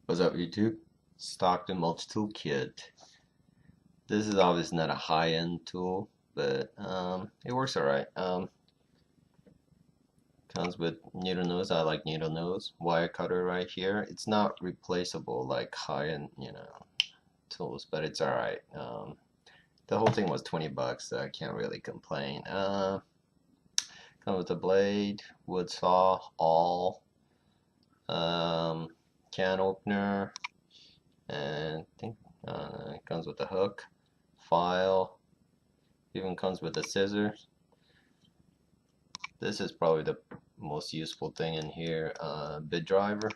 What's up, YouTube? Stockton Multi-Tool Kit. This is obviously not a high-end tool, but it works alright. Comes with needle nose. I like needle nose. Wire cutter right here. It's not replaceable like high-end, tools, but it's alright. The whole thing was 20 bucks, so I can't really complain. Comes with a blade, wood saw, awl, can opener, and I think it comes with a hook, file, even comes with a scissors. This is probably the most useful thing in here. Bit driver.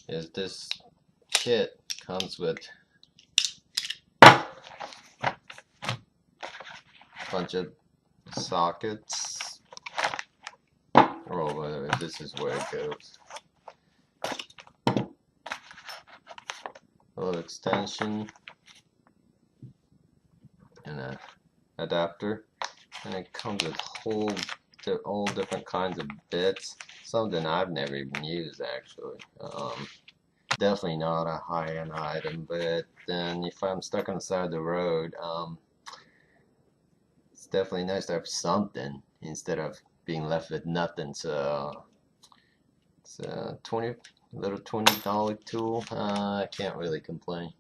This kit comes with a bunch of sockets. Oh, whatever. This is where it goes. A little extension and a adapter, and it comes with all different kinds of bits. Something I've never even used actually. Definitely not a high-end item, but then if I'm stuck on the side of the road, it's definitely nice to have something instead of being left with nothing. So it's a little $20 tool. I can't really complain.